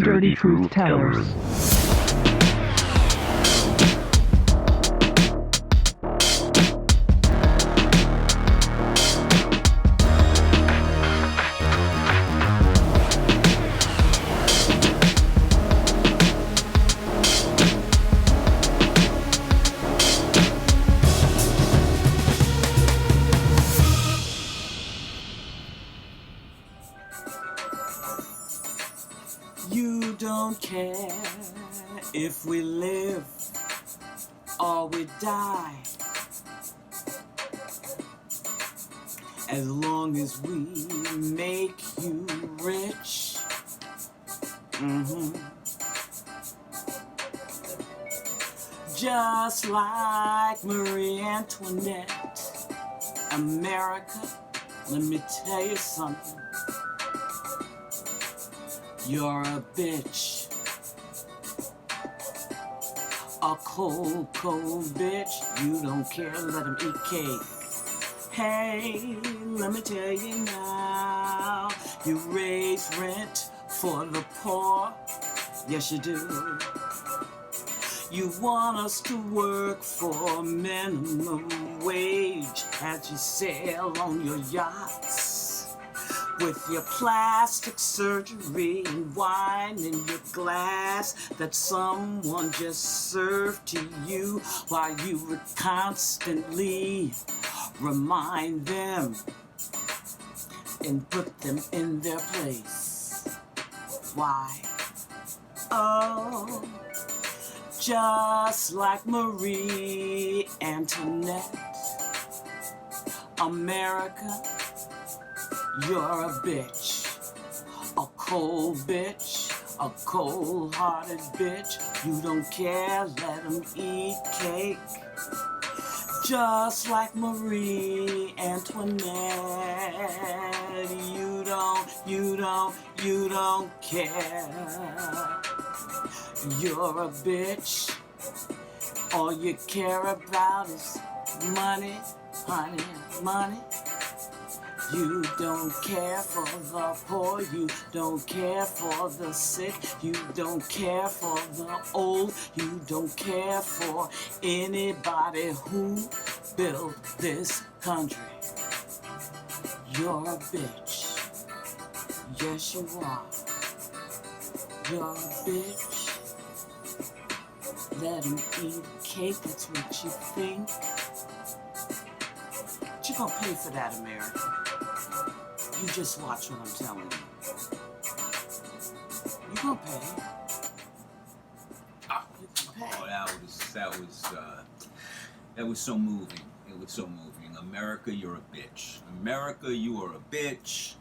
Dirty Truth Tellers. You don't care if we live or we die, as long as we make you rich. Just like Marie Antoinette, America, let me tell you something. You're a bitch, a cold, cold bitch. You don't care, let him eat cake. Hey, let me tell you now, you raise rent for the poor, yes you do. You want us to work for minimum wage as you sail on your yachts with your plastic surgery and wine in your glass that someone just served to you, while you would constantly remind them and put them in their place. Why? Oh, just like Marie Antoinette, America, you're a bitch, a cold bitch, a cold-hearted bitch. You don't care, let them eat cake. Just like Marie Antoinette, you don't care. You're a bitch. All you care about is money, honey, money. You don't care for the poor, you don't care for the sick, you don't care for the old, you don't care for anybody who built this country. You're a bitch. Yes, you are. You're a bitch. Let him eat cake, that's what you think. But you gonna pay for that, America. You just watch what I'm telling you. You gonna pay. You can pay. Oh, that was so moving. It was so moving. America, you're a bitch. America, you are a bitch.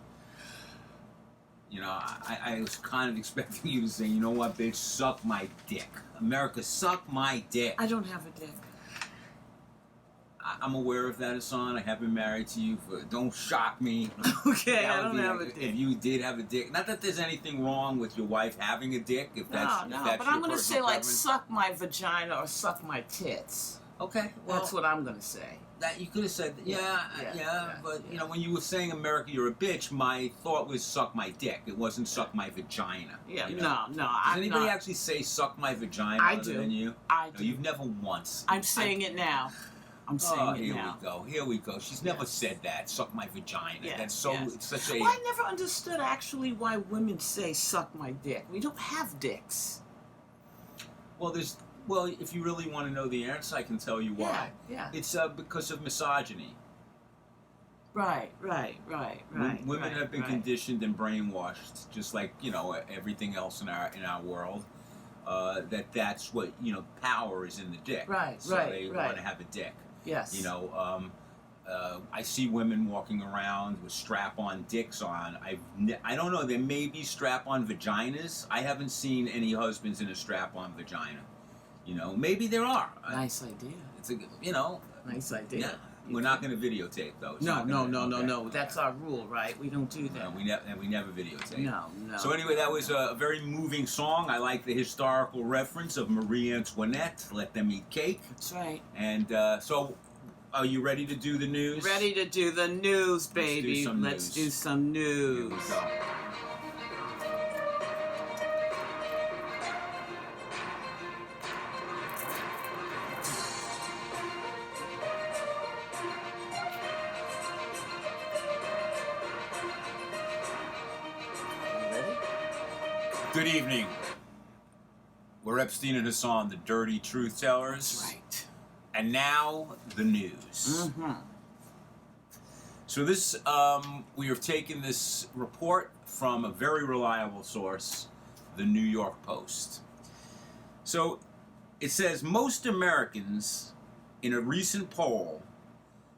You know, I was kind of expecting you to say, you know what, bitch, suck my dick. America, suck my dick. I don't have a dick. I'm aware of that, Hassan. I have been married to you. Don't shock me. Okay, I don't have a dick. If you did have a dick, not that there's anything wrong with your wife having a dick. If that's No, that's but your I'm gonna say personal like preference. suck my vagina or suck my tits. Okay, well, That's what I'm gonna say. that you could have said, Yeah, but yeah. you know, when you were saying America, you're a bitch, my thought was suck my dick. It wasn't suck my vagina. Yeah, you know? no, Does I'm anybody not. actually say suck my vagina I other do. than you? I No, do. you've never once. I'm saying it now. I'm saying it now. Here we go. She's never said that. Suck my vagina. Yes, That's so. yes. It's such a. Well, I never understood actually why women say suck my dick. We don't have dicks. Well, if you really want to know the answer, I can tell you why. Yeah. It's because of misogyny. Right. Women have been conditioned and brainwashed, just like everything else in our world. That's what power is in the dick. Right. So they want to have a dick. Yes. I see women walking around with strap-on dicks on. I don't know. There may be strap-on vaginas. I haven't seen any husbands in a strap-on vagina. Maybe there are. Nice idea. It's a Nice idea. Yeah. We're not going to videotape though. No. That's our rule, right? We don't do that. We never videotape. No. So anyway, that was a very moving song. I like the historical reference of Marie Antoinette. Let them eat cake. That's right. And so, are you ready to do the news? Ready to do the news, baby. Let's do some news. Here we go. Good evening. We're Epstein and Hassan, the dirty truth tellers. That's right. And now, the news. Mm-hmm. So this, we have taken this report from a very reliable source, the New York Post. So it says most Americans in a recent poll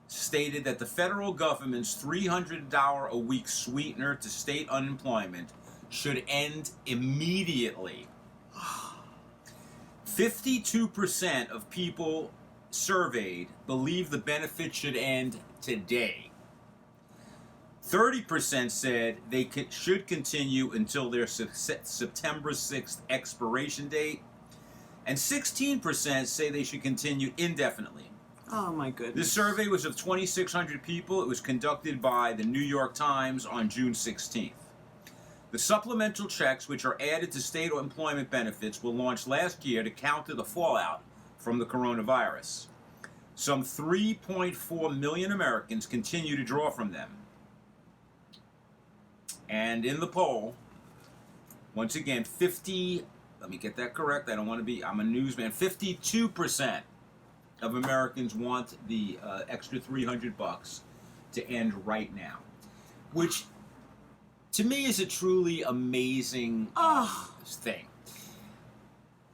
stated that the federal government's $300 a week sweetener to state unemployment should end immediately. 52% of people surveyed believe the benefit should end today. 30% said they should continue until their September 6th expiration date, and 16% say they should continue indefinitely. Oh my goodness. This survey was of 2,600 people. It was conducted by the New York Times on June 16th. The supplemental checks, which are added to state employment benefits, were launched last year to counter the fallout from the coronavirus. Some 3.4 million Americans continue to draw from them. And in the poll, once again, let me get that correct, I'm a newsman, 52% of Americans want the extra $300 to end right now, which to me is a truly amazing thing.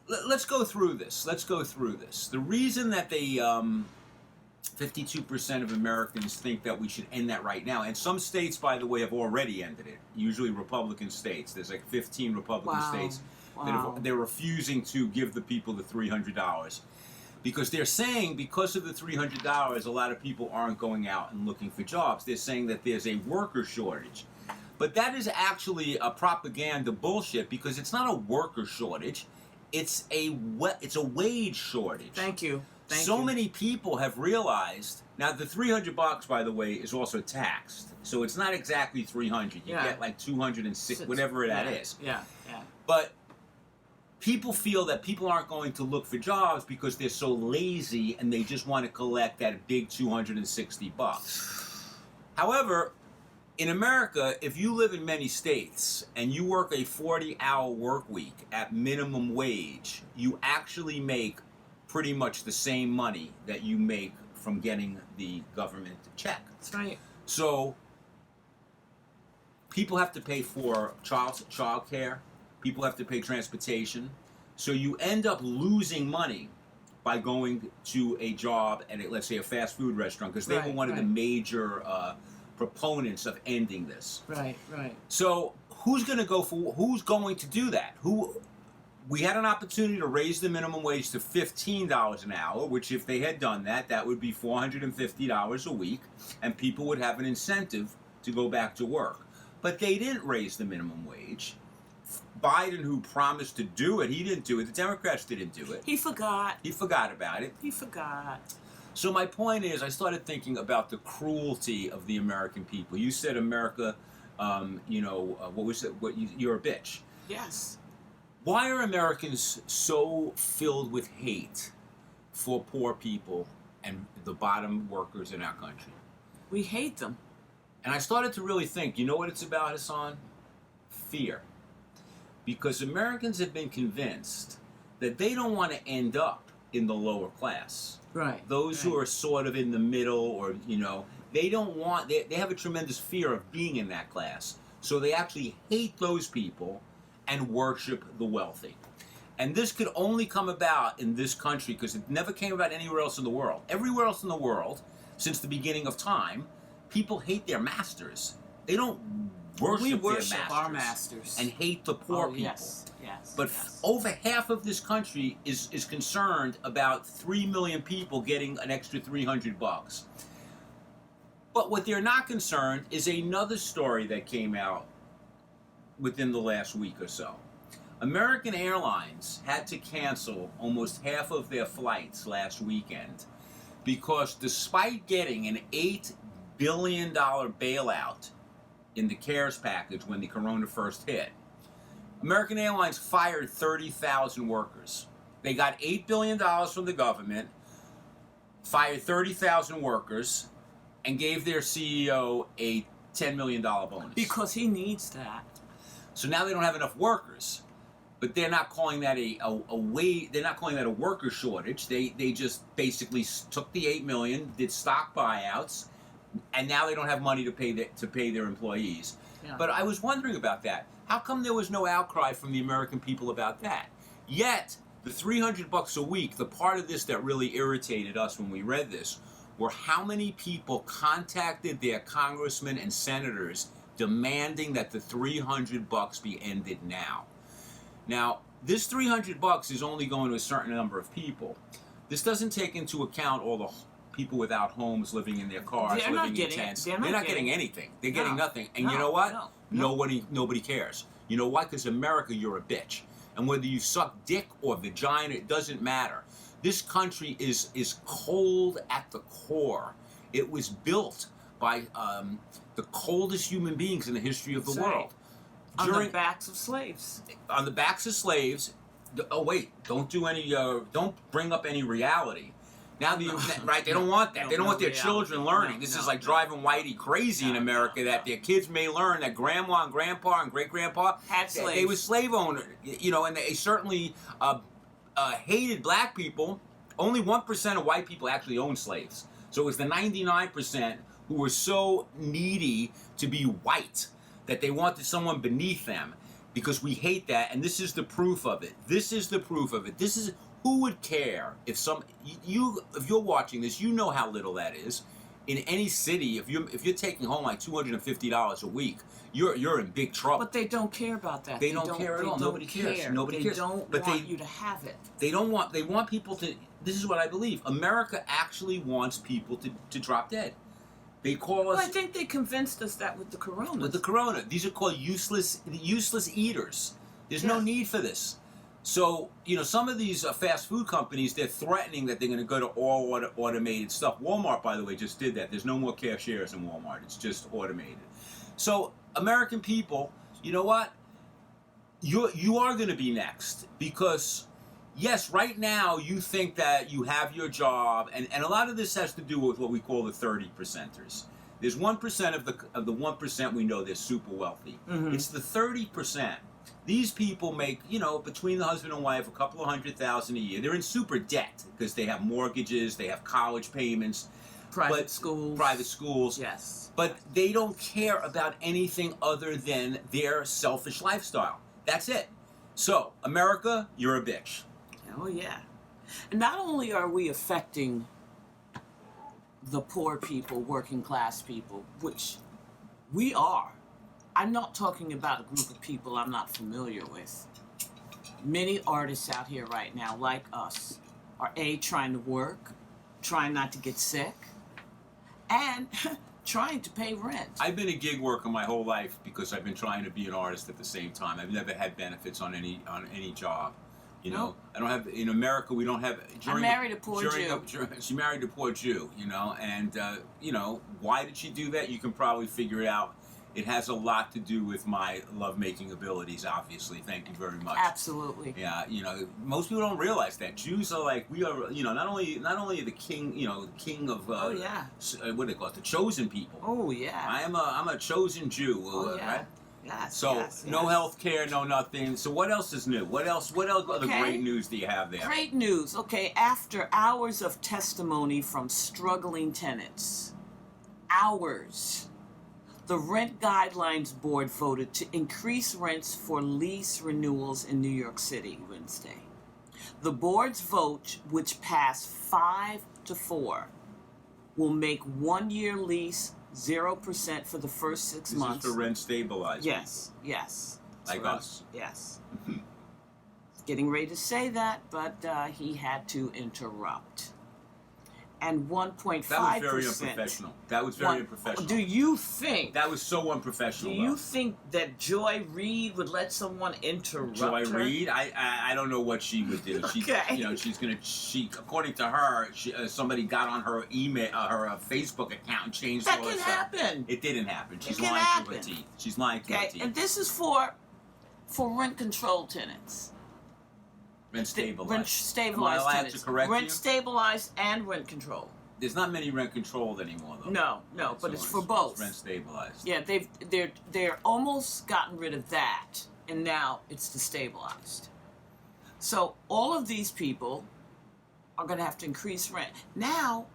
Let's go through this. The reason that they 52% of Americans think that we should end that right now, and some states, by the way, have already ended it. Usually Republican states. There's like 15 Republican states that they're refusing to give the people the $300 because they're saying because of the $300, a lot of people aren't going out and looking for jobs. They're saying that there's a worker shortage. But that is actually a propaganda bullshit because it's not a worker shortage. It's a wage shortage. Thank you. So many people have realized. Now the $300, by the way, is also taxed, so it's not exactly $300. You get like $206, whatever that is. Yeah. But people feel that people aren't going to look for jobs because they're so lazy and they just want to collect that big $260. However, in America, if you live in many states and you work a 40-hour work week at minimum wage, you actually make pretty much the same money that you make from getting the government check. That's right. So people have to pay for child care. People have to pay transportation. So you end up losing money by going to a job at, let's say, a fast food restaurant, because they were one of the major proponents of ending this. Right. So who's going to do that? We had an opportunity to raise the minimum wage to $15 an hour, which if they had done that, that would be $450 a week, and people would have an incentive to go back to work. But they didn't raise the minimum wage. Biden, who promised to do it, he didn't do it. The Democrats didn't do it. He forgot. He forgot about it. So my point is, I started thinking about the cruelty of the American people. You said America, what was it? You're a bitch. Yes. Why are Americans so filled with hate for poor people and the bottom workers in our country? We hate them. And I started to really think, you know what it's about, Hassan? Fear. Because Americans have been convinced that they don't want to end up in the lower class. Right. Those who are sort of in the middle, or, they don't want, they have a tremendous fear of being in that class. So they actually hate those people and worship the wealthy. And this could only come about in this country because it never came about anywhere else in the world. Everywhere else in the world, since the beginning of time, people hate their masters. They don't worship our masters and hate the poor people. Yes. But over half of this country is concerned about 3 million people getting an extra $300. But what they're not concerned is another story that came out within the last week or so. American Airlines had to cancel almost half of their flights last weekend because despite getting an $8 billion bailout in the CARES package when the corona first hit, American Airlines fired 30,000 workers. They got $8 billion from the government, fired 30,000 workers, and gave their CEO a $10 million bonus. Because he needs that. So now they don't have enough workers. But they're not calling that they're not calling that a worker shortage. They just basically took the 8 million, did stock buyouts, and now they don't have money to pay their employees. Yeah. But I was wondering about that. How come there was no outcry from the American people about that? Yet the $300 a week, the part of this that really irritated us when we read this, were how many people contacted their congressmen and senators demanding that the $300 be ended now. Now, this $300 is only going to a certain number of people. This doesn't take into account all the people without homes living in their cars, living in tents. They're not getting anything. They're getting nothing. And you know what? Nobody cares. You know why? Because America, you're a bitch. And whether you suck dick or vagina, it doesn't matter. This country is cold at the core. It was built by the coldest human beings in the history of the world. On the backs of slaves. On the backs of slaves. Oh wait! Don't do any. Don't bring up any reality. Now right? They don't want that. They don't want their children learning. This is like driving Whitey crazy in America. That their kids may learn that grandma and grandpa and great grandpa had slaves. They were slave owners. You know, and they certainly hated black people. Only 1% of white people actually owned slaves. So it was the 99% who were so needy to be white that they wanted someone beneath them, because we hate that, and this is the proof of it. This is the proof of it. This is who would care if if you're watching this, you know how little that is. In any city, if you're taking home like $250 a week, you're in big trouble. But they don't care about that. They don't care at all. Nobody cares. Nobody cares. They don't want you to have it. They want people to. This is what I believe. America actually wants people to drop dead. They call us. Well, I think they convinced us that with the corona. With the corona, these are called useless eaters. There's no need for this. So, you know, some of these fast food companies, they're threatening that they're going to go to all automated stuff. Walmart, by the way, just did that. There's no more cashiers in Walmart. It's just automated. So, American people, you know what? You are going to be next, because yes, right now you think that you have your job, and a lot of this has to do with what we call the 30%ers. There's 1% of the 1% we know they're super wealthy. Mm-hmm. It's the 30%. These people make, you know, between the husband and wife, a couple of $100,000 a year. They're in super debt because they have mortgages, they have college payments, private schools. Yes. But they don't care about anything other than their selfish lifestyle. That's it. So, America, you're a bitch. Oh, yeah. And not only are we affecting the poor people, working class people, which we are. I'm not talking about a group of people I'm not familiar with. Many artists out here right now, like us, are trying to work, trying not to get sick, and trying to pay rent. I've been a gig worker my whole life because I've been trying to be an artist at the same time. I've never had benefits on any job. You know, I don't have, in America, we don't have. I married a poor Jew. She married a poor Jew, you know, and, you know, why did she do that? You can probably figure it out. It has a lot to do with my lovemaking abilities, obviously. Thank you very much. Absolutely. Yeah, you know, most people don't realize that. Jews are like, we are, you know, not only the king, you know, the king of, oh, yeah. What do they call it? The chosen people. Oh, yeah. I'm a chosen Jew, oh, yeah. right? Yes, so yes, no health care, no nothing. So what else is new? What else other great news do you have there? Great news. Okay, after hours of testimony from struggling tenants, the Rent Guidelines Board voted to increase rents for lease renewals in New York City Wednesday. The board's vote, which passed 5-4, will make 1-year lease 0% for the first 6 months. This is for rent stabilized. Yes. Like us. Yes. Getting ready to say that, but he had to interrupt. And 1.5%. That was very unprofessional. That was very unprofessional. Do you think... That was so unprofessional. Do you think that Joy Reid would let someone interrupt her? Joy Reid? I don't know what she would do. Okay. You know, according to her, somebody got on her email, her Facebook account and changed all that. That can happen. It didn't happen. She's lying to her teeth. She's lying to her teeth. And this is for rent control tenants. Rent stabilized. Rent stabilized. Am I allowed to correct you? Rent stabilized and rent control. There's not many rent controlled anymore, though. No, but it's for both. It's rent stabilized. Yeah, they're almost gotten rid of that. and now it's destabilized. So all of these people are going to have to increase rent. Now,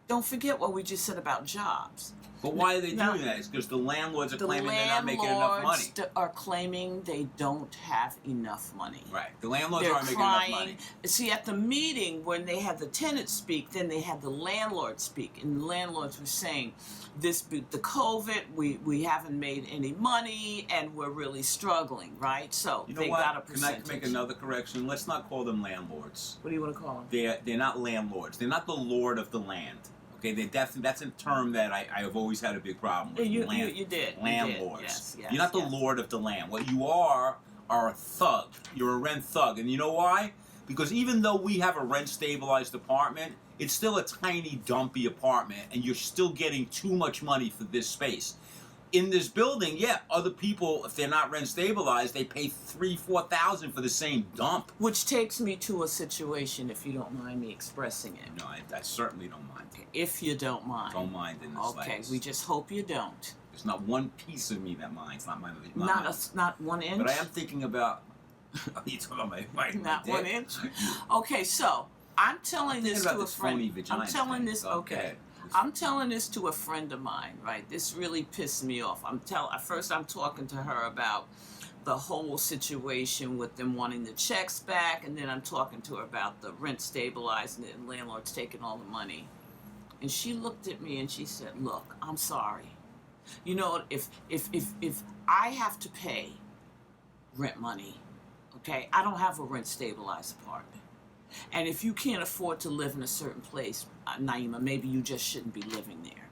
don't forget what we just said about jobs. But why are they doing that? It's because the landlords are claiming they're not making enough money. The landlords are claiming they don't have enough money. Right. The landlords aren't making enough money. See, at the meeting, when they had the tenants speak, then they had the landlords speak. And the landlords were saying, the COVID, we haven't made any money, and we're really struggling, right? So you know they what? got a percentage. Can I make another correction? Let's not call them landlords. What do you want to call them? They're not landlords. They're not the lord of the land. Okay, that's a term that I have always had a big problem with. You did. Landlords. Yes, You're not the lord of the land. What you are a thug. You're a rent thug. And you know why? Because even though we have a rent-stabilized apartment, it's still a tiny, dumpy apartment, and you're still getting too much money for this space. In this building, yeah, other people, if they're not rent stabilized, they pay $3,000-$4,000 for the same dump. Which takes me to a situation, if you don't mind me expressing it. No, I certainly don't mind. Okay, if you don't mind. Don't mind in this Okay, place. We just hope you don't. There's not one piece of me that minds. Not Not 1 inch. But I am thinking about. You talking about my not dick? 1 inch. Okay, so I'm telling this to a friend. I'm telling this. Okay. I'm telling this to a friend of mine, right? This really pissed me off. First I'm talking to her about the whole situation with them wanting the checks back, and then I'm talking to her about the rent stabilizing it and landlords taking all the money. And she looked at me and she said, "Look, I'm sorry. You know, if I have to pay rent money, okay, I don't have a rent stabilized apartment. And if you can't afford to live in a certain place, Naima, maybe you just shouldn't be living there.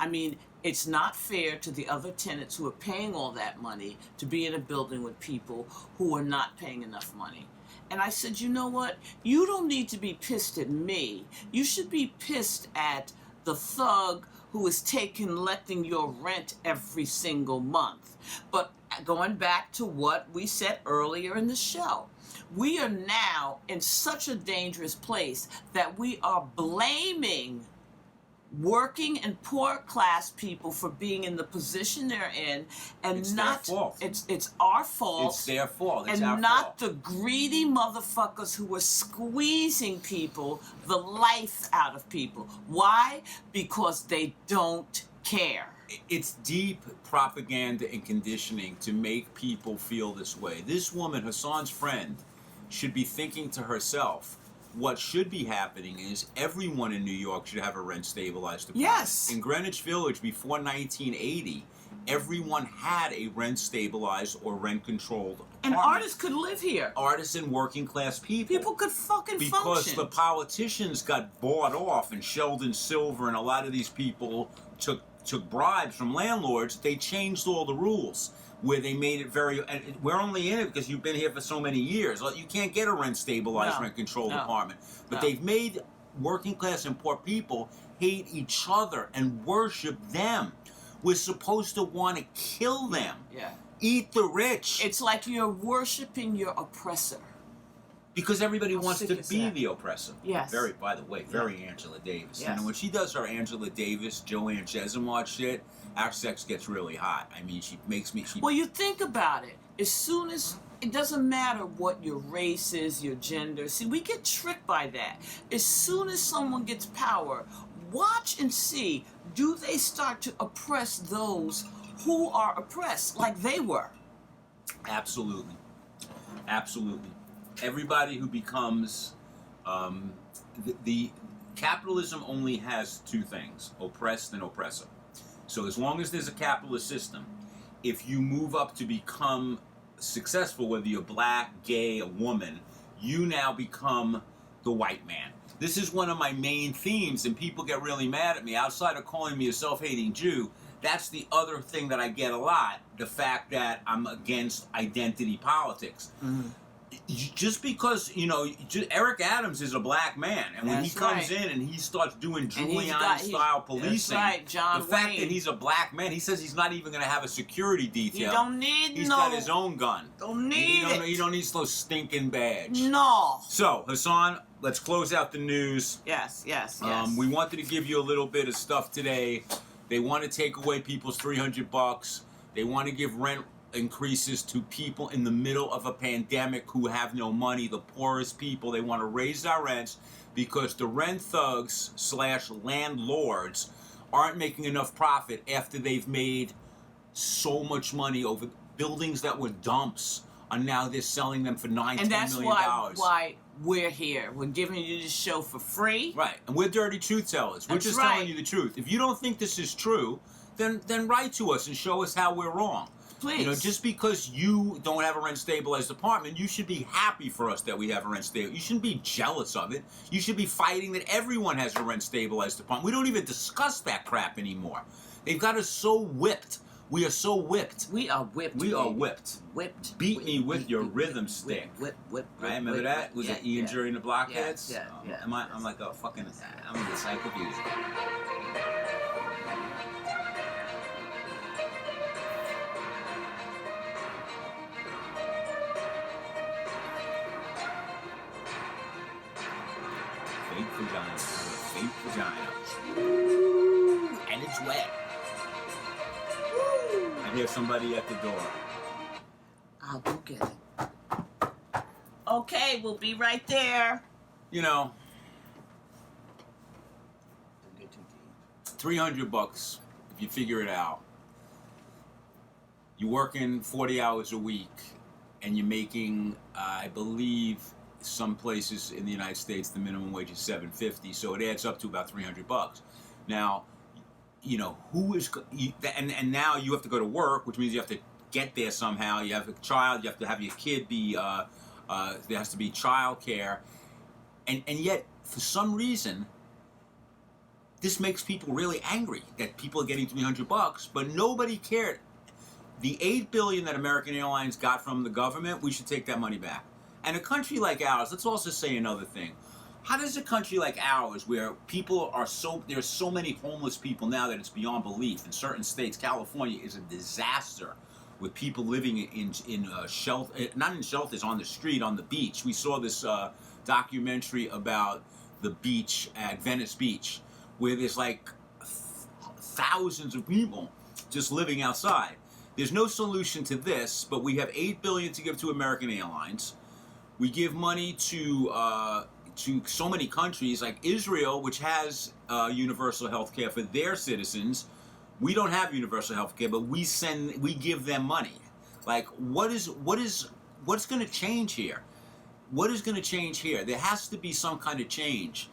I mean, it's not fair to the other tenants who are paying all that money to be in a building with people who are not paying enough money." And I said, you know what? You don't need to be pissed at me. You should be pissed at the thug who is letting your rent every single month. But going back to what we said earlier in the show, we are now in such a dangerous place that we are blaming working and poor class people for being in the position they're in, and it's not their fault. It's our fault. It's their fault. It's and our not fault. the greedy motherfuckers who are squeezing people, the life out of people. Why? Because they don't care. It's deep propaganda and conditioning to make people feel this way. This woman, Hassan's friend, should be thinking to herself, what should be happening is everyone in New York should have a rent-stabilized apartment. Yes. In Greenwich Village, before 1980, everyone had a rent-stabilized or rent-controlled apartment. And artists could live here. Artists and working-class people. People could fucking because function. the politicians got bought off, and Sheldon Silver and a lot of these people took bribes from landlords. They changed all the rules, where they made it very, and we're only in it because you've been here for so many years. You can't get a rent-stabilized, rent-controlled apartment. But they've made working-class and poor people hate each other and worship them. We're supposed to want to kill them. Yeah. Eat the rich. It's like you're worshiping your oppressor. Because everybody wants to be the oppressor. Yes. By the way, very Angela Davis. Yes. And when she does her Angela Davis, Joanne Chesimard shit, our sex gets really hot. I mean, she makes me... Well, you think about it. As soon as... It doesn't matter what your race is, your gender. See, we get tricked by that. As soon as someone gets power, watch and see, do they start to oppress those who are oppressed like they were? Absolutely. Absolutely. Everybody who becomes... the capitalism only has two things, oppressed and oppressor. So as long as there's a capitalist system, if you move up to become successful, whether you're black, gay, a woman, you now become the white man. This is one of my main themes, and people get really mad at me. Outside of calling me a self-hating Jew, that's the other thing that I get a lot, the fact that I'm against identity politics. Mm-hmm. Just because, Eric Adams is a black man, and when he comes in and he starts doing Giuliani-style policing, John the fact Wayne. that he's a black man, he says he's not even going to have a security detail. You don't need He's got his own gun. Don't need it. You don't need no stinking badge. No. So, Hassan, let's close out the news. Yes. We wanted to give you a little bit of stuff today. They want to take away people's $300. They want to give rent increases to people in the middle of a pandemic who have no money, the poorest people. They want to raise our rents because the rent thugs / landlords aren't making enough profit after they've made so much money over buildings that were dumps, and now they're selling them for $9-10 And that's million. why we're here. We're giving you this show for free. Right, and we're dirty truth tellers. We're just telling you the truth. If you don't think this is true, then write to us and show us how we're wrong. Please. You know, just because you don't have a rent-stabilized apartment, you should be happy for us that we have a rent-stabilized. You shouldn't be jealous of it. You should be fighting that everyone has a rent-stabilized apartment. We don't even discuss that crap anymore. They've got us so whipped. We are so whipped. We are whipped. We are whipped. Whipped. Beat me with your rhythm stick. Whip. Right? Remember that? Was it Ian during the Blockheads? Yeah. I'm like a fucking. I'm an encyclopedia. Fake vagina. Ooh, and it's wet. Woo. I hear somebody at the door. I'll go get it. Okay, we'll be right there. You know, Don't get too deep. $300 if you figure it out. You're working 40 hours a week, and you're making, I believe, some places in the United States the minimum wage is $7.50, so it adds up to about $300. Now, you know who is and now you have to go to work, which means you have to get there somehow. You have a child, you have to have your kid be there has to be child care, and yet for some reason this makes people really angry that people are getting $300, but nobody cared. The $8 billion that American Airlines got from the government, we should take that money back. And a country like ours, let's also say another thing. How does a country like ours, where people are there's so many homeless people now that it's beyond belief in certain states, California is a disaster with people living in shelter, not in shelters, on the street, on the beach. We saw this documentary about the beach at Venice Beach, where there's like thousands of people just living outside. There's no solution to this, but we have $8 billion to give to American Airlines. We give money to so many countries like Israel, which has universal health care for their citizens. We don't have universal health care, but we give them money. Like, what's going to change here? What is going to change here? There has to be some kind of change.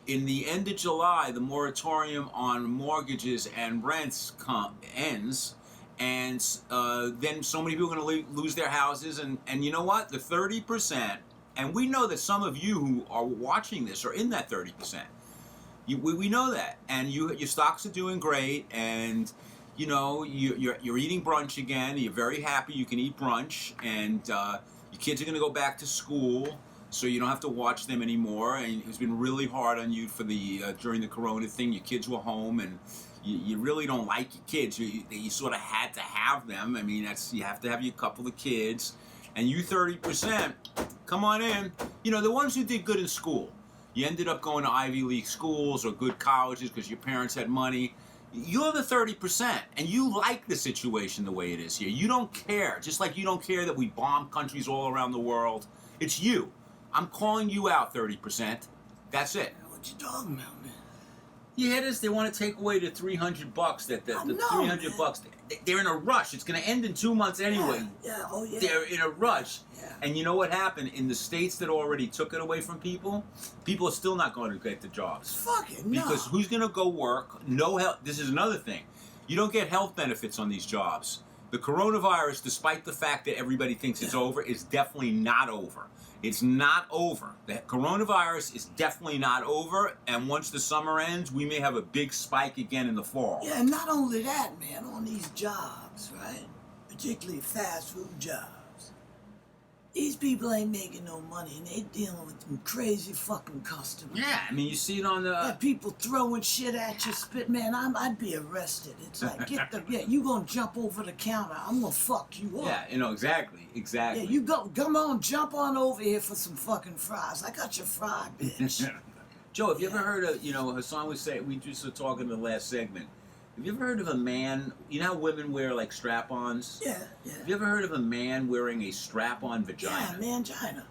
In the end of July, the moratorium on mortgages and rents ends. And then so many people are going to lose their houses. And you know what? The 30%, and we know that some of you who are watching this are in that 30%. We know that. And your stocks are doing great. And, you know, you're eating brunch again. You're very happy you can eat brunch. And your kids are going to go back to school, so you don't have to watch them anymore. And it's been really hard on you for during the corona thing. Your kids were home, and you really don't like your kids. You sort of had to have them. I mean, you have to have your couple of kids. And you 30%, come on in. You know, the ones who did good in school. You ended up going to Ivy League schools or good colleges because your parents had money. You're the 30%, and you like the situation the way it is here. You don't care, just like you don't care that we bomb countries all around the world. It's you. I'm calling you out, 30%. That's it. What you talking about, man? You hear this? They want to take away the $300. The $300. They're in a rush. It's going to end in 2 months anyway. Yeah. Oh yeah. They're in a rush. Yeah. And you know what happened? In the states that already took it away from people, people are still not going to get the jobs. Fucking no. Because who's going to go work? No health. This is another thing. You don't get health benefits on these jobs. The coronavirus, despite the fact that everybody thinks it's over, is definitely not over. It's not over. The coronavirus is definitely not over, and once the summer ends, we may have a big spike again in the fall. Yeah, and not only that, man, on these jobs, right? Particularly fast food jobs. These people ain't making no money, and they dealing with them crazy fucking customers. Yeah, I mean, you see it on the... Yeah, people throwing shit at you, spit. Man, I'd be arrested. It's like, you gonna jump over the counter, I'm gonna fuck you up. Yeah, you know, exactly. Yeah, you come on, jump on over here for some fucking fries. I got your fry, bitch. Joe, have you ever heard of, Hassan was saying, we just were talking in the last segment, Have you ever heard of a man? You know how women wear like strap-ons? Yeah, yeah. Have you ever heard of a man wearing a strap-on vagina? Yeah, mangina.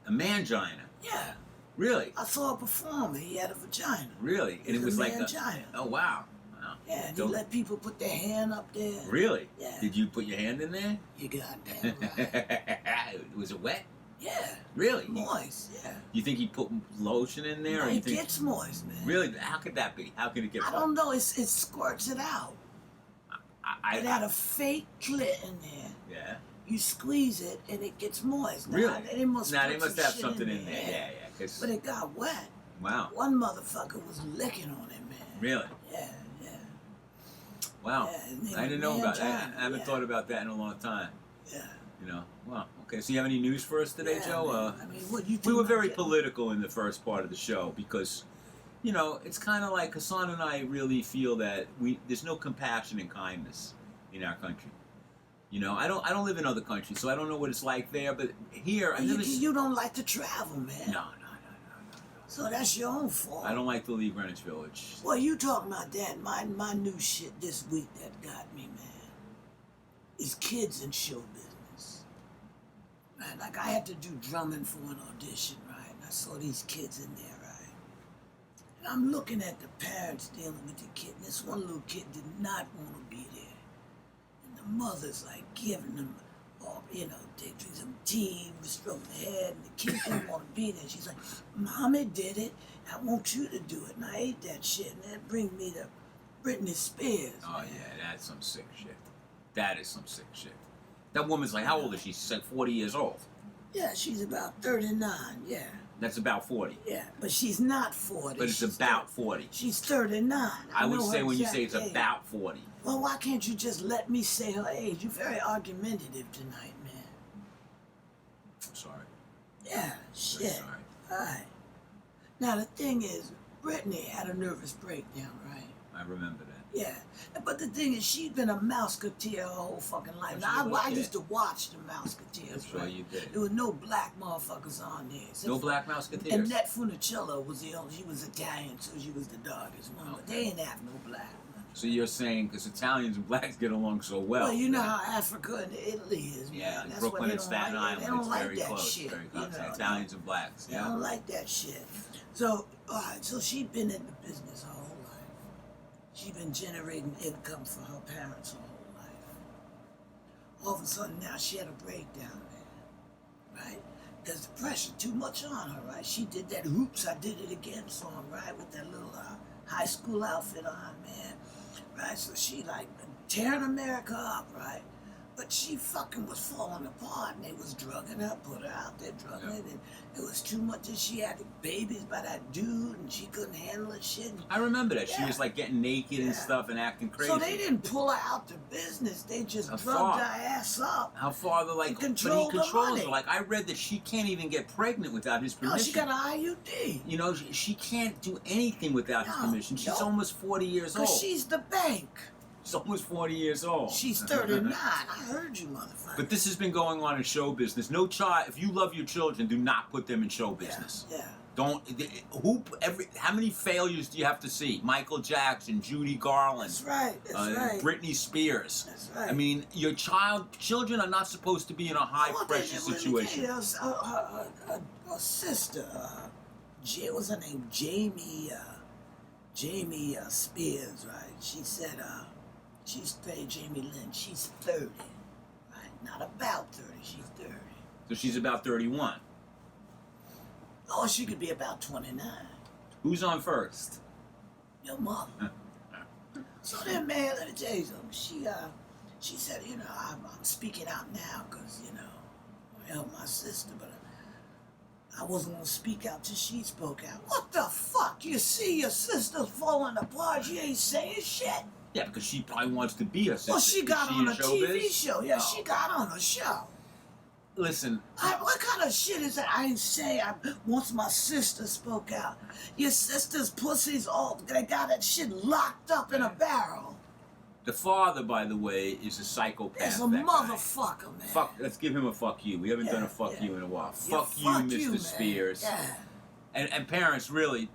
A mangina? Yeah. Really? I saw a performer. He had a vagina. Really? And it was like mangina. Oh wow. Wow. Yeah, and he let people put their hand up there. Really? Yeah. Did you put your hand in there? You goddamn right. Was it wet? Yeah. Really? Moist, yeah. You think he put lotion in there? No, or you it think... gets moist, man. Really? How could that be? How could it get I don't know. It squirts it out. It had a fake clit in there. Yeah. You squeeze it and it gets moist. Really? They must they put must some have shit something in there. Yeah, yeah. But it got wet. Wow. One motherfucker was licking on it, man. Really? Yeah, yeah. Wow. Yeah, I didn't know about that. I haven't yeah. thought about that in a long time. Yeah. You know. Wow. Okay. So you have any news for us today, Yeah, Joe? I mean, what do you think? We were very about political in the first part of the show because, you know, it's kind of like Hassan and I really feel that there's no compassion and kindness in our country. You know, I don't live in other countries, so I don't know what it's like there. But here, You don't like to travel, man. No. So that's your own fault. I don't like to leave Greenwich Village. Well, you talking about that? My new shit this week that got me, man, is kids in show business. Right, like I had to do drumming for an audition, right? And I saw these kids in there, right? And I'm looking at the parents dealing with the kid. And this one little kid did not want to be there. And the mother's like giving them, they drink some tea, stroke the head, and the kid didn't want to be there. She's like, Mommy did it. I want you to do it. And I ate that shit. And that brings me to Britney Spears. Oh, yeah, that's some sick shit. That is some sick shit. That woman's like, how old is she? She's like 40 years old. Yeah, she's about 39, yeah. That's about 40. Yeah, but she's not 40. But it's about 40. She's 39. I would know say her when you exact say it's age. about 40. Well, why can't you just let me say her age? You're very argumentative tonight, man. I'm sorry. Yeah, I'm shit. sorry. All right. Now, the thing is, Britney had a nervous breakdown, right? I remember that. Yeah. But the thing is, she'd been a Mouseketeer her whole fucking life. Oh, Now, she was, I yeah. used to watch the Mouseketeers. I'm sure right? you did. There were no black motherfuckers on there. No black Mouseketeers? And Annette Funicello was the only, she was Italian, so she was the darkest one. But they ain't have no black. So you're saying because Italians and blacks get along so well. Well, you know how Africa and Italy is, man. Yeah, That's Brooklyn why and Staten like, Island, they don't it's like very that close. shit. Very You close. know, Italians and blacks, they yeah. don't like that shit. So, all right, so she'd been in the business her whole life. She'd been generating income for her parents her whole life. All of a sudden now she had a breakdown, man. Right? Because the pressure too much on her, right? She did that "Oops, I Did It Again" song, right? With that little high school outfit on, man. Right? So she like tearing America up, right? But she fucking was falling apart, and they was drugging her, put her out there drugging her, and it was too much, and she had babies by that dude, and she couldn't handle it, shit. I remember that. She Yeah. was like getting naked and Yeah. stuff and acting crazy. So they didn't pull her out the business, they just How drugged far? her ass up. How far the like? He But he controlled the controls money. her. Like I read that she can't even get pregnant without his permission. No, she got an IUD. You know, she can't do anything without his No, permission. She's no. almost 40 years old. Because she's the bank. She's almost 40 years old. She's 39. I heard you, motherfucker. But this has been going on in show business. No child. If you love your children, do not put them in show business. Yeah. Don't. How many failures do you have to see? Michael Jackson, Judy Garland. That's right. That's right. Britney Spears. That's right. I mean, your children are not supposed to be in a high pressure situation. Her sister, what was her name? Jamie Spears, right? She said, she's 30, Jamie Lynn, she's 30, right? Not about 30, she's 30. So she's about 31. Oh, she could be about 29. Who's on first? Your mother. So then, man, let me tell you something. She said, I'm speaking out now because, I help my sister, but I wasn't going to speak out till she spoke out. What the fuck? You see your sister's falling apart, she ain't saying shit? Yeah, because she probably wants to be a sister. Well, she got Is on in a showbiz? TV show. Yeah, Oh. she got on a show. Listen, What kind of shit is that? I ain't say once my sister spoke out. Your sister's pussy's all, they got that shit locked up in a barrel. the father, by the way, is a psychopath. It's a that guy. motherfucker, man. Fuck. Let's give him a fuck you. We haven't done a fuck yeah. you in a while. Yeah, Fuck you, Mr. man. Spears. Yeah. And parents, really,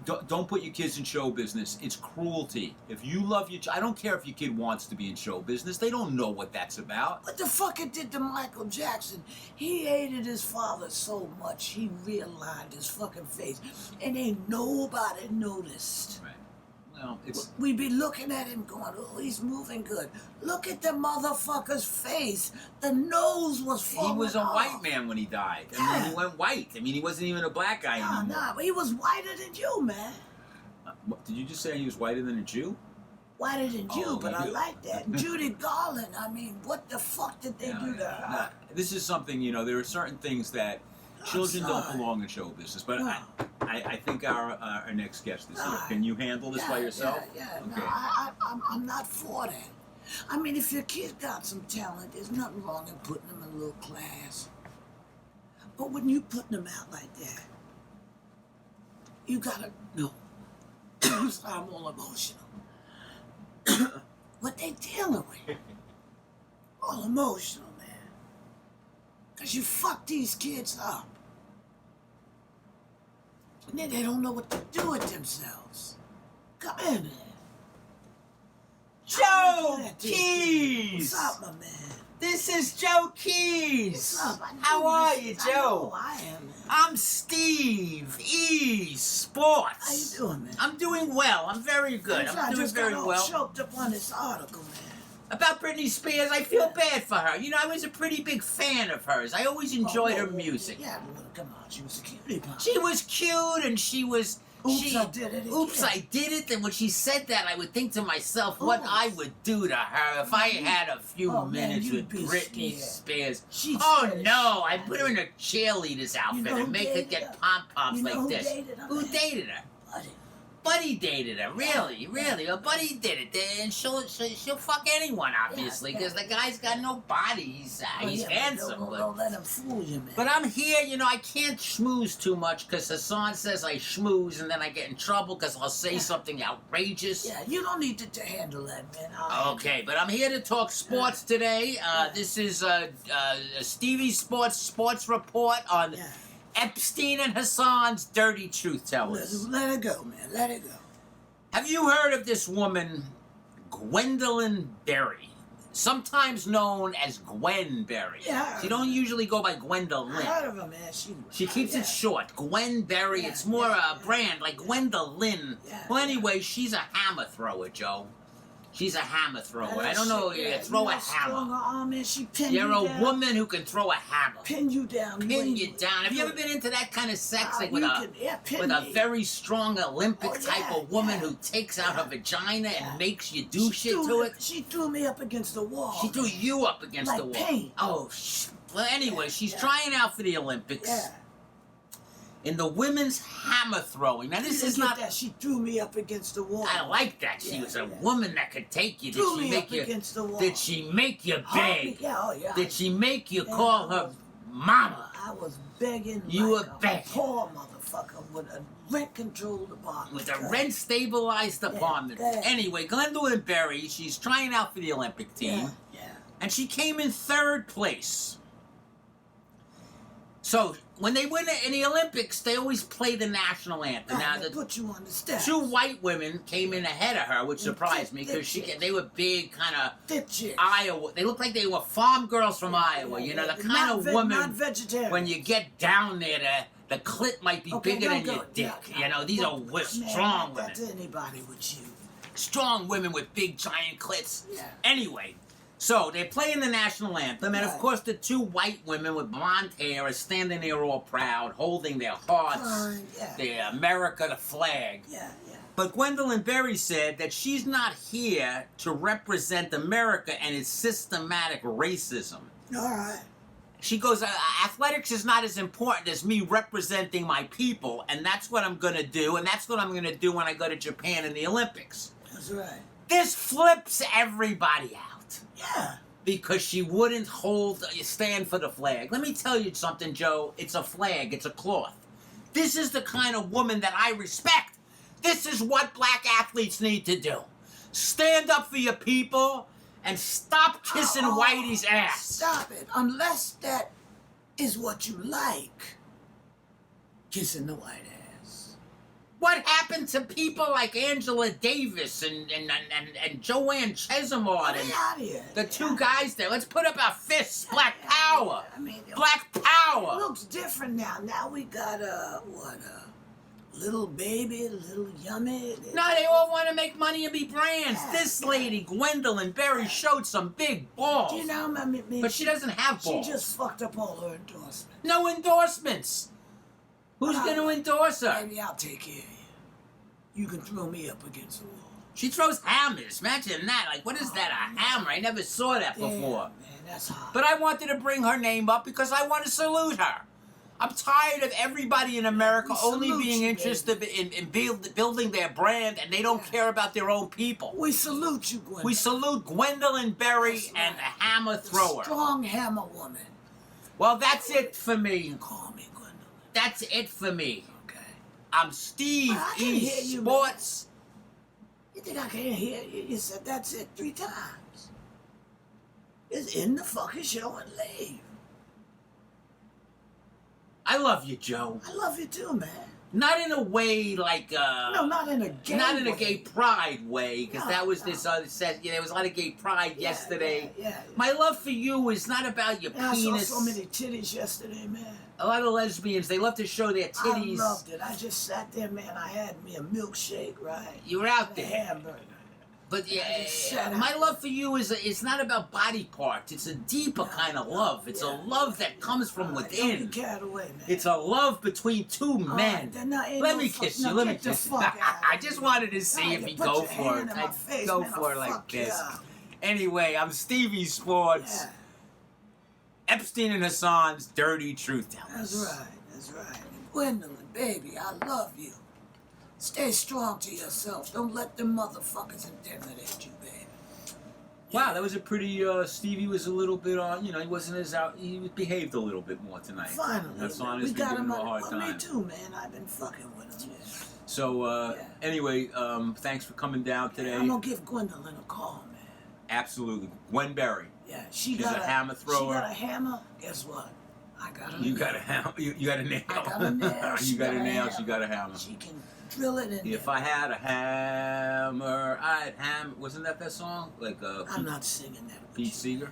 don't put your kids in show business. It's cruelty. If you love your I don't care if your kid wants to be in show business. They don't know what that's about. What the fuck it did to Michael Jackson? He hated his father so much, he realigned his fucking face. And ain't nobody noticed. Right. Well, it's... We be looking at him going, oh, he's moving good. Look at the motherfucker's face. The nose was falling He was a off. white man when he died. I mean, he went white. I mean, he wasn't even a black guy anymore. Nah, but he was whiter than you, man. What, did you just say he was whiter than a Jew? Whiter than you, Oh, but I you? like that. And Judy Garland, I mean, what the fuck did they do to her? Nah, this is something, you know, there are certain things that children don't belong in show business. But I think our next guest is here. Can you handle this by yourself? Yeah. Okay. No, I'm not for that. I mean, if your kid got some talent, there's nothing wrong in putting them in a little class. But when you putting them out like that, you gotta know. I'm all emotional. What they dealing with? All emotional, man. Because you fuck these kids up. And then they don't know what to do with themselves. Come in, man. Joe Keys! What's up, my man? This is Joe Keys. What's up? How are you, I know Joe? I am, man. I'm Steve E. Sports. How you doing, man? I'm doing well. I'm very good. I'm doing very got all well. choked up on this article, man. About Britney Spears, I feel bad for her. You know, I was a pretty big fan of hers. I always enjoyed her music. Yeah, well, come on, she was a cutie pie. She was cute and she was... Oops, I did it Oops, again. I did it. And when she said that, I would think to myself what I would do to her if I had a few minutes you'd with be Britney scared. Spears. She's Oh scared. no, I put her in a cheerleader's outfit know and who make her dated get her? pom-poms You know like who this. dated her, Who man? dated her? Buddy. Buddy dated her, really, really. Her buddy did it, and she'll fuck anyone, obviously, because the guy's got no body. He's handsome, Don't let him fool you, man. but I'm here, you know, I can't schmooze too much because Hassan says I schmooze and then I get in trouble because I'll say something outrageous. Yeah, you don't need to handle that, man. Okay, but I'm here to talk sports today. This is Stevie Sports Report on Epstein and Hassan's dirty truth tellers. Let it go, man. Let it go. Have you heard of this woman, Gwendolyn Berry? Sometimes known as Gwen Berry. Yeah. She don't usually go by Gwendolyn. I heard of her, man. She keeps it short. Gwen Berry. It's more a brand, like Gwendolyn. Well, anyway, she's a hammer thrower, Joe. She's a hammer thrower. I don't know. Throw a hammer. Arm, man. She pinned You're you a down. woman who can throw a hammer. Pin you down. Pin you down. Have you ever been into that kind of sex, like with a very strong Olympic type of woman who takes out her vagina and makes you do shit to it? She threw me up against the wall. She threw you up against the wall. Paint. Oh, well, anyway, she's trying out for the Olympics. Yeah. In the women's hammer throwing. Now, this is not... that. She threw me up against the wall. I like that. She was a woman that could take you. Did she make you... against the wall. Did she make you beg? Yeah. Did she make you call her mama? I was begging. You like were a begging. poor motherfucker with a rent-controlled apartment. With a rent-stabilized apartment. Anyway, Gwendolyn Berry, she's trying out for the Olympic team. Yeah. And she came in 3rd place. So, when they win in the Olympics, they always play the national anthem. Now, they put you on the steps. 2 white women came in ahead of her, which surprised me because they were big, kind of Iowa. They looked like they were farm girls from Iowa. You know, the kind of woman not vegetarian. when you get down there, the clit might be bigger than your dick. You know, these are strong women. That's anybody with you. Strong women with big, giant clits. Yeah. Anyway. So, they're playing the national anthem, and of course the 2 white women with blonde hair are standing there all proud, holding their hearts, their America, the flag. Yeah. But Gwendolyn Berry said that she's not here to represent America and its systematic racism. All right. She goes, athletics is not as important as me representing my people, and that's what I'm going to do, and that's what I'm going to do when I go to Japan in the Olympics. That's right. This flips everybody out. Yeah. Because she wouldn't stand for the flag. Let me tell you something, Joe. It's a flag. It's a cloth. This is the kind of woman that I respect. This is what black athletes need to do. Stand up for your people and stop kissing Whitey's ass. Stop it. Unless that is what you like. Kissing the white ass. What happened to people like Angela Davis and Joanne Chesimard Get and out of here. the two guys there? Let's put up our fists. Black power. I mean, Black it power. looks different now. Now we got little baby, little yummy. No, they all want to make money and be brands. Yeah, This yeah. lady, Gwendolyn Berry, showed some big balls. Do you know, I mean, But she doesn't have balls. She just fucked up all her endorsements. No endorsements. Who's going to endorse her? Maybe I'll take care of you. You can throw me up against the wall. She throws hammers. Imagine that. Like, what is that, a hammer? I never saw that before. Damn, man, that's hot. But I wanted to bring her name up because I want to salute her. I'm tired of everybody in America We only salute being you, interested in building their brand, and they don't care about their own people. We salute you, Gwendolyn. We salute Gwendolyn Berry That's and right. the hammer thrower. Strong hammer woman. Well, that's it for me. Call me Gwendolyn. That's it for me. Okay. I'm Steve I can E. hear you, Sports. You think I can't hear you? You said that's it 3 times. It's in the fucking show and leave. I love you, Joe. I love you too, man. Not in a way like No, not in a gay not in a way. gay pride way, because No, that was no. this there was a lot of gay pride Yeah, yesterday. Yeah, yeah. My love for you is not about your And I saw penis. so many titties yesterday, man. A lot of lesbians, they love to show their titties. I loved it. I just sat there, man. I had me a milkshake, right? You were out A there. hamburger. But I just sat my out. love for you it's not about body parts. It's a deeper kind of love. It's a love that comes from All right, within. Don't be carried away, man. It's a love between two All men. right, then now ain't Let no me fuck- kiss no, you. Let me get the kiss you. fuck out I of just here. wanted to see Nah, if you he'd put go your for hand it. in my I'd face, go man, for I'll it like fuck this. ya. Anyway, I'm Stevie Sports. Yeah, Epstein and Hassan's dirty truth tellers. that's right. That's right. Gwendolyn, baby, I love you. Stay strong to yourself. Don't let them motherfuckers intimidate you, baby. Wow, that was a pretty. Stevie was a little bit on. He wasn't as out. He behaved a little bit more tonight. Finally, Hassan we has been got giving him him a hard on. time. Me too, man. I've been fucking with him. Yeah. So Yeah. anyway, thanks for coming down today. I'm gonna give Gwendolyn a call, man. Absolutely, Gwen Berry. Yeah, she She's got a hammer thrower. She got a hammer. Guess what? I got a You nail. got a hammer. You got a nail. I got a nail. You got a nail. She got a hammer. She can drill it in If there. I had a hammer, I'd hammer. Wasn't that song? Like I'm not singing that. with Pete you. Seeger?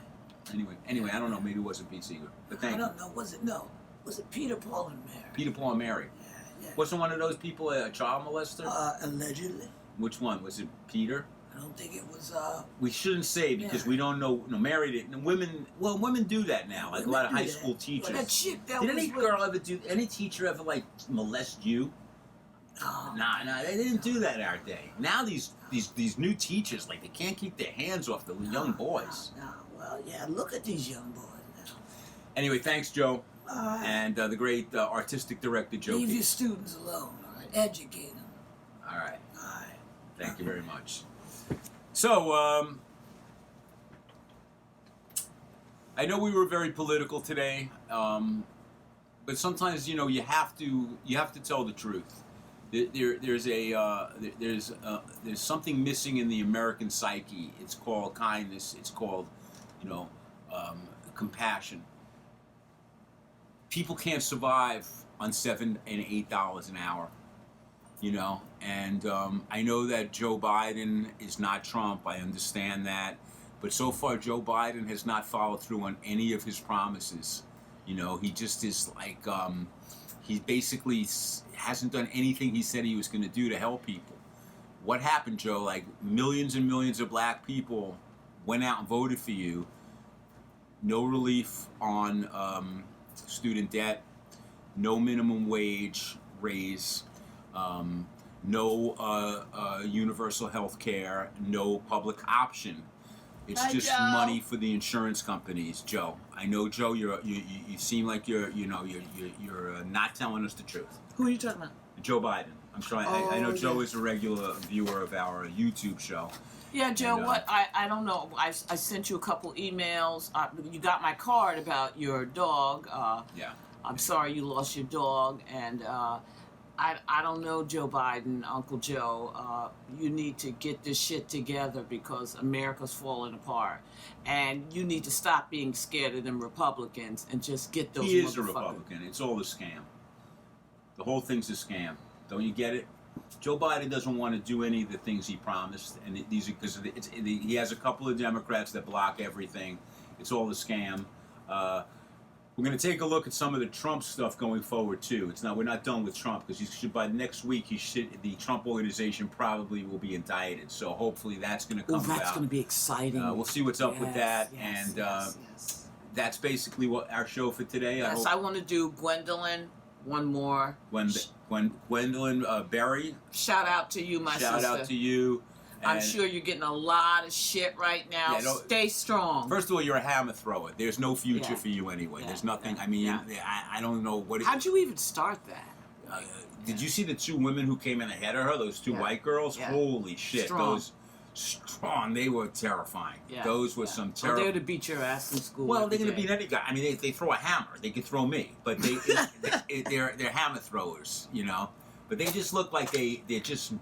Anyway, I don't know. Maybe it wasn't Pete Seeger. But I thank you. don't know. Was it? No. Was it Peter, Paul, and Mary? Peter, Paul, and Mary. Yeah, yeah. Wasn't one of those people a child molester? Allegedly. Which one? Was it Peter? I don't think it was. We shouldn't say because Yeah. we don't know. No, Mary didn't. Women, well, women do that now. Like a lot of Women high do that. school teachers. Well, that chick that Did was any with- girl ever do? Any teacher ever like molest you? Oh, Nah, they didn't do that our day. Now these new teachers, like they can't keep their hands off the young boys. No. Well, yeah. Look at these young boys now. Anyway, thanks, Joe, All right. and the great artistic director, Joe. Leave Keith. your students alone. All right. Educate them. All right, All right. thank you very much. So, I know we were very political today, but sometimes you have to tell the truth. There's something missing in the American psyche. It's called kindness. It's called compassion. People can't survive on $7 and $8 an hour. And I know that Joe Biden is not Trump. I understand that. But so far, Joe Biden has not followed through on any of his promises. He just is like, he basically hasn't done anything he said he was going to do to help people. What happened, Joe? Like millions and millions of black people went out and voted for you. No relief on student debt, no minimum wage raise, no universal health care, no public option. It's Hi, just Joe. money for the insurance companies, Joe. I know, Joe. You seem like you're not telling us the truth. Who are you talking about? Joe Biden. I'm trying. I know Oh, Joe yeah. is a regular viewer of our YouTube show. Yeah, Joe, And, what? I don't know. I sent you a couple emails. You got my card about your dog. Yeah. I'm sorry you lost your dog. And I don't know, Joe Biden, Uncle Joe. You need to get this shit together because America's falling apart. And you need to stop being scared of them Republicans and just get those He is a motherfuckers. Republican. It's all a scam. The whole thing's a scam. Don't you get it? Joe Biden doesn't want to do any of the things he promised, and these are because he has a couple of Democrats that block everything. It's all a scam. We're going to take a look at some of the Trump stuff going forward too. We're not done with Trump because by next week the Trump organization probably will be indicted. So hopefully that's going to come about. That's going to be exciting. We'll see what's up with that, yes, and yes. that's basically what our show for today. Yes, I want to do Gwendolyn. One more. Gwendolyn Berry. Shout out to you, my sister. Shout out to you. I'm sure you're getting a lot of shit right now. Yeah, Stay strong. First of all, you're a hammer thrower. There's no future for you anyway. There's nothing. I mean, I don't know what. How'd you even start that? Did you see the two women who came in ahead of her? Those two white girls. Yeah. Holy shit! Strong. Those strong. They were terrifying. Yeah. Those were some terrible. They're to beat your ass in school. Well, they're going to beat any guy. I mean, they throw a hammer. They could throw me, but they're hammer throwers, you know. But they just look like they're just.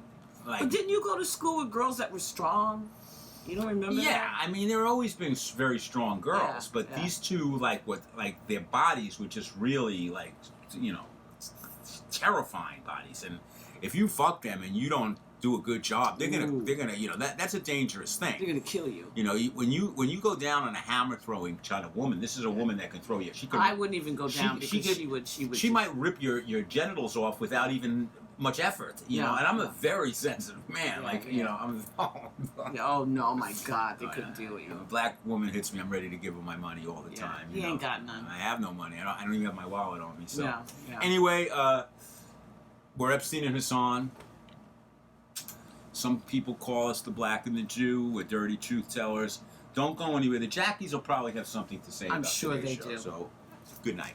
Like, but didn't you go to school with girls that were strong? You don't remember that? Yeah, I mean, there have always been very strong girls, but these two, like their bodies were just really, like, you know, terrifying bodies. And if you fuck them and you don't do a good job, they're gonna, you know, that's a dangerous thing. They're gonna kill you. You know, when you go down on a hammer throwing kind of woman, this is a woman that can throw you. She could. I wouldn't even go down because she would. She might rip your genitals off without even much effort, you know, and I'm a very sensitive man. You know, I'm. Oh no, my God, they couldn't deal with you. If a black woman hits me, I'm ready to give her my money all the time. He ain't got none. I have no money. I don't even have my wallet on me. So yeah. Anyway, we're Epstein and Hassan. Some people call us the Black and the Jew. We're dirty truth tellers. Don't go anywhere. The Jackies will probably have something to say. I'm about sure today's they show. do. So, good night.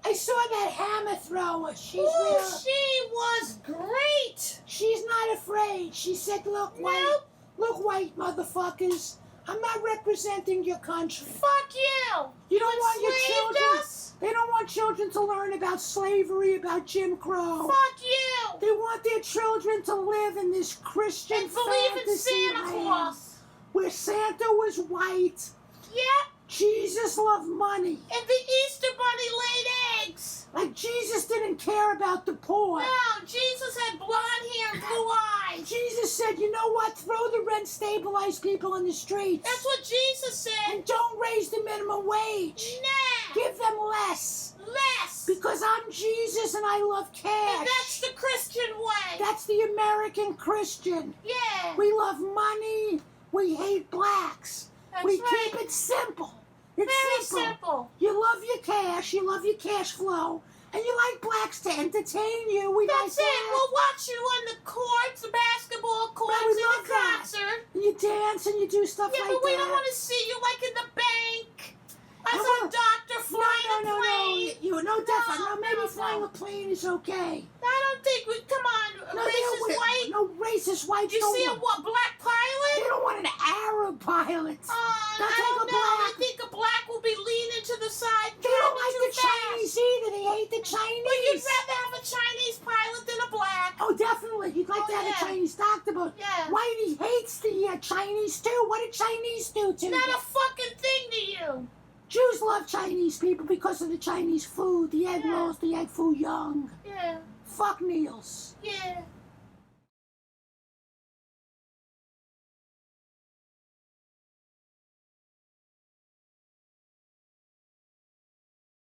I saw that hammer thrower. She was great. She's not afraid. She said, look, white motherfuckers, I'm not representing your country. Fuck you! You don't want your children. Us? They don't want children to learn about slavery, about Jim Crow. Fuck you! They want their children to live in this Christian And believe in fantasy Santa land Claus. where Santa was white. Yep. Jesus loved money. And the Easter Bunny laid eggs. Like Jesus didn't care about the poor. No, Jesus had blonde hair and blue eyes. Jesus said, you know what? Throw the rent-stabilized people in the streets. That's what Jesus said. And don't raise the minimum wage. Nah. Give them less. Less. Because I'm Jesus and I love cash. And that's the Christian way. That's the American Christian. Yeah. We love money. We hate blacks. That's we right. keep it simple. It's Very simple. You love your cash. You love your cash flow. And you like blacks to entertain you. We That's like it. that. We'll watch you on the courts, the basketball courts, Right, we and love the that. concert. And you dance and you do stuff Yeah, like but we that. don't want to see you like in the bank. As I a wanna- doctor flying a No. plane. You no, definitely. Maybe no. flying a plane is okay. I don't think we. Come on, No, racist white. No racist whites. You don't see a want- what black They pilot? don't want an Arab pilot. I They'll take don't a know. black. I think a black will be leaning to the side. They don't driving like too the Chinese fast. either. They hate the Chinese. But you'd rather have a Chinese pilot than a black. Oh, definitely. You'd like Oh, to have yeah. a Chinese doctor, but Yeah. Whitey hates the Chinese too. What did Chinese do to Not you? a fucking thing to you. Jews love Chinese people because of the Chinese food, the egg Yeah. rolls, the egg foo young. Yeah. Fuck Niels. Yeah.